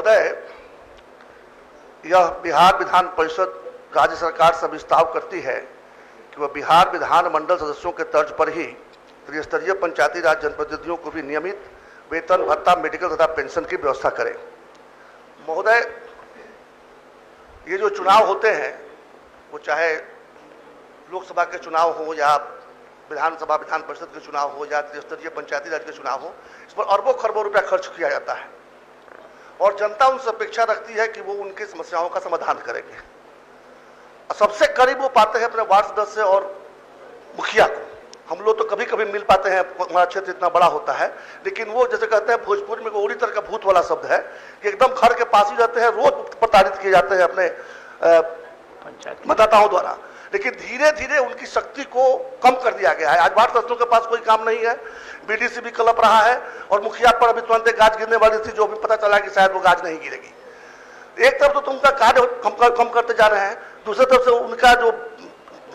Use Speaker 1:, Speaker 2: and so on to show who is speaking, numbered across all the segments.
Speaker 1: महोदय, यह बिहार विधान परिषद राज्य सरकार से विस्ताव करती है कि वह बिहार विधानमंडल सदस्यों के तर्ज पर ही त्रिस्तरीय पंचायती राज जनप्रतिनिधियों को भी नियमित वेतन, भत्ता, मेडिकल तथा पेंशन की व्यवस्था करें। महोदय, ये जो चुनाव होते हैं वो चाहे लोकसभा के चुनाव हो या विधानसभा विधान परिषद के चुनाव हो या त्रिस्तरीय पंचायती राज के चुनाव हो, इस पर अरबों खरबों रुपया खर्च किया जाता है और जनता उनसे अपेक्षा रखती है कि वो उनकी समस्याओं का समाधान करेंगे। सबसे करीब वो पाते हैं अपने वार्ड सदस्य और मुखिया को। हम लोग तो कभी कभी मिल पाते हैं, हमारा क्षेत्र इतना बड़ा होता है, लेकिन वो जैसे कहते हैं भोजपुर में ओरी तरह का भूत वाला शब्द है कि एकदम घर के पास ही रहते हैं, रोज प्रताड़ित किए जाते हैं अपने मतदाताओं द्वारा। लेकिन धीरे धीरे उनकी शक्ति को कम कर दिया गया है। आज वार्ड सदस्यों के पास कोई काम नहीं है, बीडीसी भी कलप रहा है और मुखिया पर अभी तुरंत गाज गिरने वाली थी, जो भी पता चला कि शायद वो गाज नहीं गिरेगी। एक तरफ तो तुमका कार्य कम करते जा रहे हैं, दूसरी तरफ से उनका जो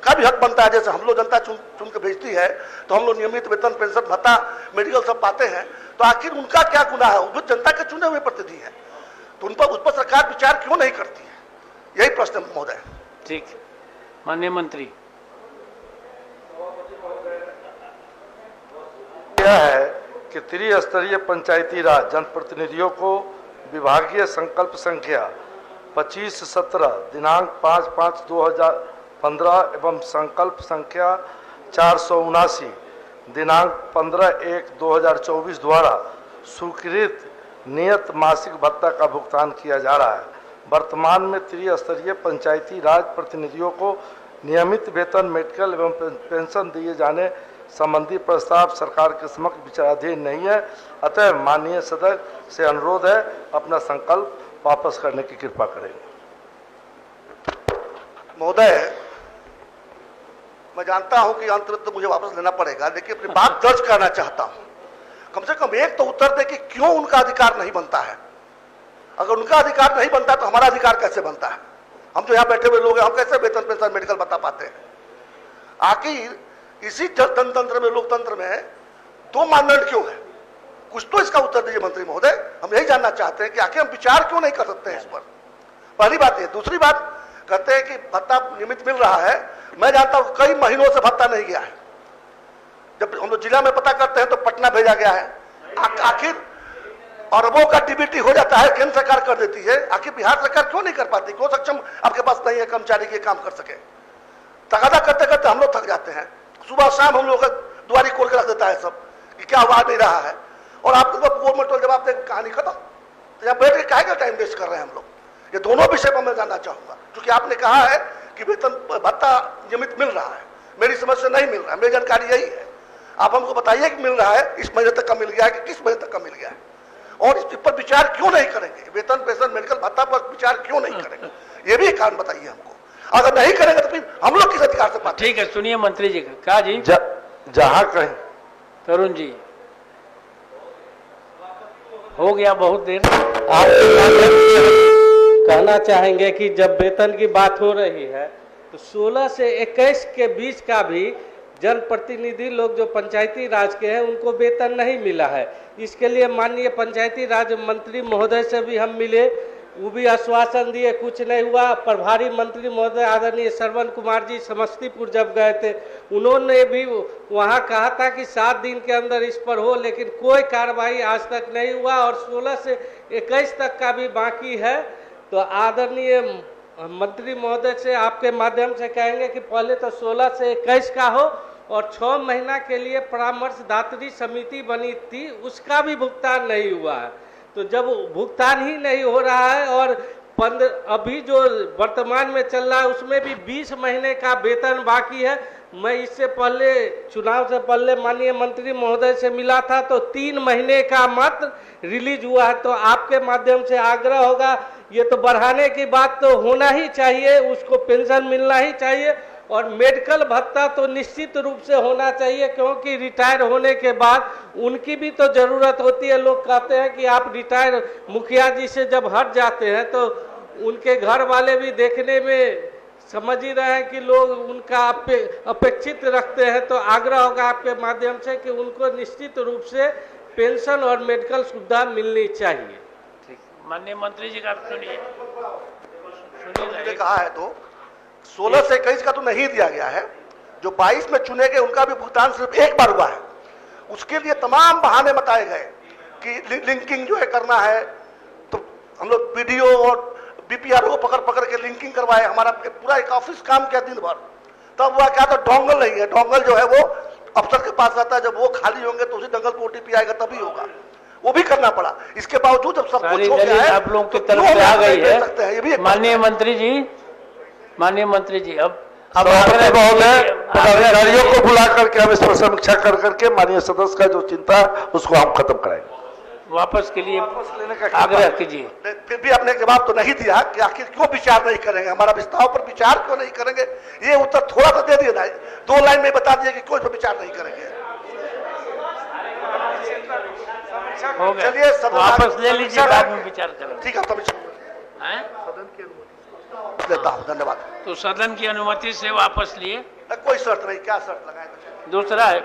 Speaker 1: का भी हक बनता है, जैसे हम लोग जनता चुन के भेजती है तो हम लोग नियमित वेतन, पेंशन, भत्ता, मेडिकल सब पाते हैं, तो आखिर उनका क्या गुनाह है? वो जनता के चुने हुए प्रतिनिधि है, तो उस पर सरकार विचार क्यों नहीं करती है? यही प्रश्न है महोदय।
Speaker 2: ठीक, माननीय मंत्री।
Speaker 3: यह है कि त्रिस्तरीय पंचायती राज जनप्रतिनिधियों को विभागीय संकल्प संख्या 2517 दिनांक 5/5/2015 एवं संकल्प संख्या 479 दिनांक 15/1/2024 द्वारा स्वीकृत नियत मासिक भत्ता का भुगतान किया जा रहा है। वर्तमान में त्रिस्तरीय पंचायती राज प्रतिनिधियों को नियमित वेतन, मेडिकल एवं पेंशन दिए जाने संबंधी प्रस्ताव सरकार के समक्ष विचाराधीन नहीं है। अतः माननीय सदस्य से अनुरोध है अपना संकल्प वापस करने की कृपा करें।
Speaker 1: महोदय, मैं जानता हूं कि अंततः तो मुझे वापस लेना पड़ेगा, लेकिन अपनी बात दर्ज करना चाहता हूं। कम से कम एक तो उत्तर दे कि क्यों उनका अधिकार नहीं बनता है। अगर उनका अधिकार नहीं बनता तो हमारा अधिकार कैसे बनता है? हम जो यहाँ बैठे हुए लोग हैं, हम कैसे वेतन, पेंशन, मेडिकल बता पाते हैं? आखिर इसी जनतंत्र में, लोकतंत्र में दो मानदंड क्यों है? कुछ तो इसका उत्तर दीजिए मंत्री महोदय। हम यही जानना चाहते हैं कि आखिर हम विचार क्यों नहीं कर सकते हैं इस पर। पहली बात है। दूसरी बात, कहते हैं कि भत्ता नियमित मिल रहा है। मैं जानता हूं कई महीनों से भत्ता नहीं गया है। जब हम लोग जिला में पता करते हैं तो पटना भेजा गया है। आखिर अरबों का डीबीटी हो जाता है, केंद्र सरकार कर देती है। आखिर बिहार सरकार क्यों नहीं कर पाती? क्यों सक्षम आपके पास नहीं है कर्मचारी के काम कर सके? तगादा करते करते हम लोग थक जाते हैं। सुबह शाम हम लोग का दुआरी खोल के रख देता है सब कि क्या हुआ नहीं रहा है, और आप गोल जवाब दे, कहानी खत्म। तो यहाँ बैठ के काहे का टाइम वेस्ट कर रहे हैं हम लोग? ये दोनों विषय पर मैं जानना चाहूंगा, क्योंकि आपने कहा है कि वेतन भत्ता नियमित मिल रहा है। मेरी समझ से नहीं मिल रहा है, मेरी जानकारी यही है। आप हमको बताइए कि मिल रहा है, इस महीने तक का मिल गया है कि किस महीने तक का मिल गया है, और इस पर विचार क्यों नहीं करेंगे? वेतन, पेंशन, मेडिकल भत्ता पर विचार क्यों नहीं करेंगे? ये भी कारण बताइए हमको। अगर नहीं करेंगे तो फिर हम लोग किस अधिकार से पाते?
Speaker 2: ठीक है, सुनिए मंत्री जी का। क्या जी?
Speaker 3: जहां कहीं
Speaker 2: तरुण जी, हो गया बहुत देर।
Speaker 4: आप कहना चाहेंगे कि जब वेतन की बात हो रही है तो 16 से 21 के बीच का भी जनप्रतिनिधि लोग जो पंचायती राज के हैं उनको वेतन नहीं मिला है। इसके लिए माननीय पंचायती राज मंत्री महोदय से भी हम मिले, वो भी आश्वासन दिए, कुछ नहीं हुआ। प्रभारी मंत्री महोदय आदरणीय श्रवण कुमार जी समस्तीपुर जब गए थे, उन्होंने भी वहां कहा था कि 7 दिन के अंदर इस पर हो, लेकिन कोई कार्रवाई आज तक नहीं हुआ और 16 से 21 तक का भी बाकी है। तो आदरणीय मंत्री महोदय से आपके माध्यम से कहेंगे कि पहले तो 16 से 21 का हो, और 6 महीना के लिए परामर्शदात्री समिति बनी थी, उसका भी भुगतान नहीं हुआ है। तो जब भुगतान ही नहीं हो रहा है और अभी जो वर्तमान में चल रहा है उसमें भी 20 महीने का वेतन बाकी है। मैं इससे पहले, चुनाव से पहले माननीय मंत्री महोदय से मिला था तो 3 महीने का मात्र रिलीज हुआ है। तो आपके माध्यम से आग्रह होगा, ये तो बढ़ाने की बात तो होना ही चाहिए, उसको पेंशन मिलना ही चाहिए, और मेडिकल भत्ता तो निश्चित रूप से होना चाहिए, क्योंकि रिटायर होने के बाद उनकी भी तो जरूरत होती है। लोग कहते हैं कि आप रिटायर मुखिया जी से जब हट जाते हैं तो उनके घर वाले भी देखने में समझ ही रहे हैं कि लोग उनका अपेक्षित रखते हैं। तो आग्रह होगा आपके माध्यम से कि उनको निश्चित रूप से पेंशन और मेडिकल सुविधा मिलनी चाहिए।
Speaker 2: ठीक। माननीय मंत्री जी का सुनिए
Speaker 1: ने कहा है तो 16 से 21 का तो नहीं दिया गया है। जो 22 में चुने गए उनका भी भुगतान सिर्फ एक बार हुआ है। उसके लिए तमाम बहाने बताए गए कि लिंकिंग जो है करना है, तो हम लोग वीडियो और बीपीआर को पकड़ पकड़ के लिंकिंग करवाए। हमारा पूरा एक ऑफिस काम किया दिन भर, तब हुआ क्या, तो डोंगल नहीं है। डोंगल जो है वो अफसर के पास रहता है, जब वो खाली होंगे तो उसी डंगल पर ओटीपी आएगा तभी होगा, वो भी करना पड़ा। इसके बावजूद जब सब
Speaker 2: सारी
Speaker 1: कुछ हो गया
Speaker 2: दलील
Speaker 1: है
Speaker 2: आप लोगों की
Speaker 1: तो
Speaker 2: तरफ
Speaker 1: क्यों
Speaker 2: से आ
Speaker 1: हम
Speaker 2: गई
Speaker 1: नहीं दे सकते हैं? ये भी
Speaker 2: है।
Speaker 1: एक
Speaker 2: माननीय
Speaker 1: बात है।
Speaker 2: मंत्री जी अब
Speaker 3: सभापति महोदय, पदाधिकारियों को बुला करके हम इस पर समीक्षा कर करके माननीय सदस्य का जो चिंता है उसको हम खत्म कराएंगे।
Speaker 2: वापस के लिए
Speaker 3: लेने का
Speaker 2: आग्रह कीजिए।
Speaker 1: फिर भी आपने जवाब तो नहीं दिया कि आखिर क्यों विचार नहीं करेंगे, हमारा प्रस्ताव पर विचार क्यों नहीं करेंगे। ये उत्तर थोड़ा सा दे दिए ना, 2 लाइन में बता दिए कि क्यों इस पर विचार नहीं करेंगे।
Speaker 2: हो गया,
Speaker 1: चलिए, सदन
Speaker 2: वापस ले लीजिए,
Speaker 1: समीक्षा
Speaker 2: बाद में विचार करेंगे।
Speaker 1: ठीक है, समीक्षा
Speaker 2: हैं?
Speaker 1: लेता हूँ, धन्यवाद।
Speaker 2: तो सदन की अनुमति से वापस लिए।
Speaker 1: कोई शर्त नहीं, क्या शर्त लगाए?
Speaker 2: दूसरा है